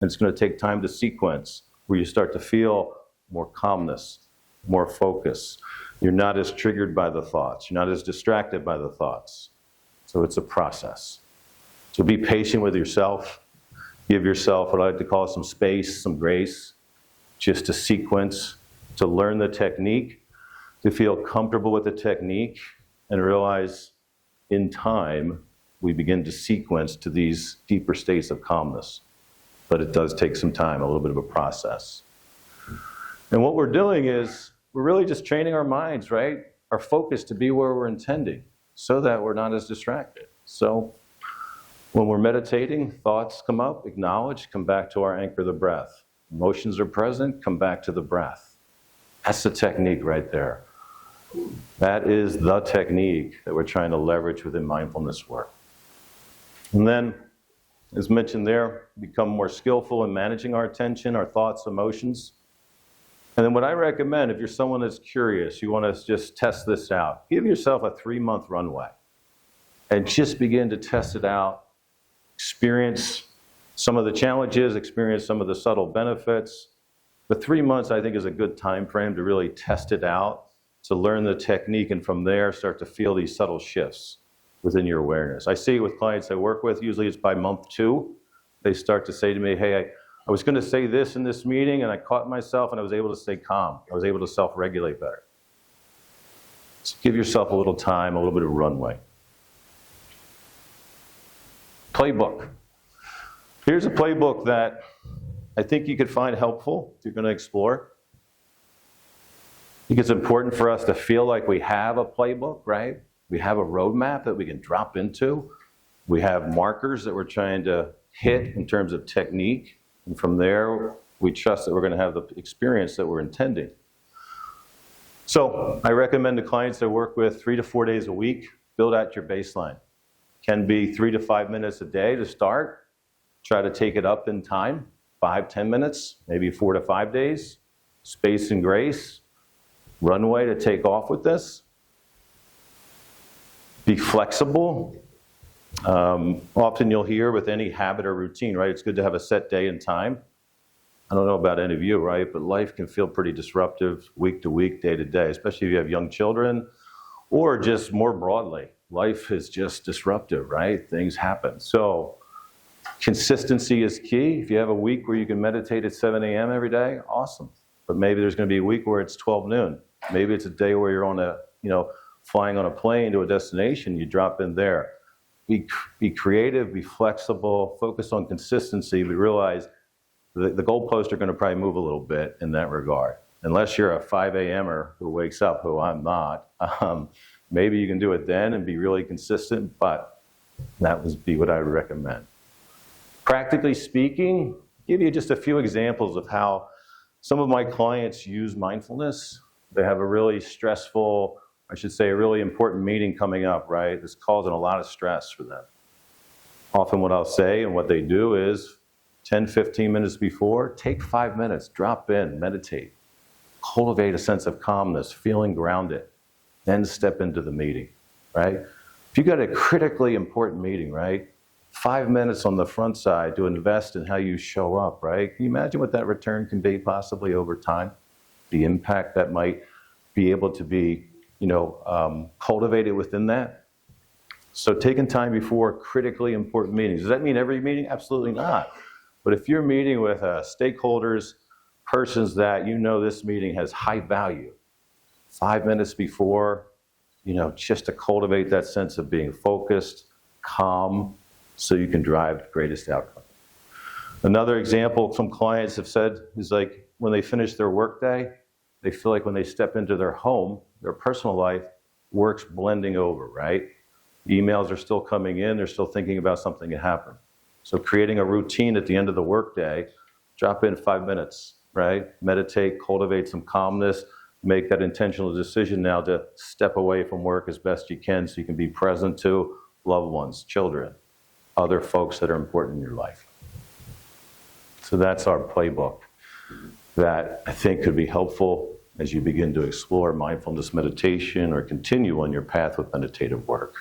And it's going to take time to sequence, where you start to feel more calmness, more focus. You're not as triggered by the thoughts. You're not as distracted by the thoughts. So it's a process. So be patient with yourself. Give yourself what I like to call some space, some grace, just to sequence, to learn the technique, to feel comfortable with the technique, and realize in time we begin to sequence to these deeper states of calmness. But it does take some time, a little bit of a process. And what we're doing is we're really just training our minds, right? Our focus to be where we're intending so that we're not as distracted. So when we're meditating, thoughts come up, acknowledge, come back to our anchor, the breath. Emotions are present, come back to the breath. That's the technique right there. That is the technique that we're trying to leverage within mindfulness work. And then, as mentioned there, become more skillful in managing our attention, our thoughts, emotions. And then what I recommend, if you're someone that's curious, you want to just test this out, give yourself a 3-month runway and just begin to test it out. Experience some of the challenges, experience some of the subtle benefits. But 3 months, I think, is a good time frame to really test it out, to learn the technique, and from there start to feel these subtle shifts within your awareness. I see it with clients I work with, usually it's by month 2. They start to say to me, hey, I was going to say this in this meeting, and I caught myself, and I was able to stay calm. I was able to self-regulate better. So give yourself a little time, a little bit of runway. Playbook. Here's a playbook that I think you could find helpful if you're going to explore. I think it's important for us to feel like we have a playbook, right? We have a roadmap that we can drop into. We have markers that we're trying to hit in terms of technique. And from there, we trust that we're going to have the experience that we're intending. So I recommend to clients I work with 3 to 4 days a week, build out your baseline. Can be 3 to 5 minutes a day to start. Try to take it up in time, 5-10 minutes, maybe 4 to 5 days. Space and grace, runway to take off with this. Be flexible. Often you'll hear with any habit or routine, right? It's good to have a set day and time. I don't know about any of you, right? But life can feel pretty disruptive week to week, day to day, especially if you have young children or just more broadly. Life is just disruptive, right? Things happen. So consistency is key. If you have a week where you can meditate at 7 a.m. every day, awesome. But maybe there's going to be a week where it's 12 noon. Maybe it's a day where you're on flying on a plane to a destination, you drop in there. Be creative, be flexible, focus on consistency, but realize the goalposts are going to probably move a little bit in that regard. Unless you're a 5 a.m.er who wakes up, who I'm not, maybe you can do it then and be really consistent, but that would be what I would recommend. Practically speaking, give you just a few examples of how some of my clients use mindfulness. They have a really stressful, I should say a really important meeting coming up, right? It's causing a lot of stress for them. Often what I'll say and what they do is 10, 15 minutes before, take 5 minutes, drop in, meditate. Cultivate a sense of calmness, feeling grounded. Then step into the meeting, right? If you got a critically important meeting, right? 5 minutes on the front side to invest in how you show up, right? Can you imagine what that return can be possibly over time? The impact that might be able to be, cultivated within that. So taking time before critically important meetings. Does that mean every meeting? Absolutely not. But if you're meeting with stakeholders, persons that you know this meeting has high value, 5 minutes before, just to cultivate that sense of being focused, calm, so you can drive the greatest outcome. Another example some clients have said is like when they finish their workday, they feel like when they step into their home, their personal life, work's blending over, right? Emails are still coming in, they're still thinking about something that happened. So creating a routine at the end of the workday, drop in 5 minutes, right? Meditate, cultivate some calmness, make that intentional decision now to step away from work as best you can so you can be present to loved ones, children, other folks that are important in your life. So that's our playbook that I think could be helpful as you begin to explore mindfulness meditation or continue on your path with meditative work.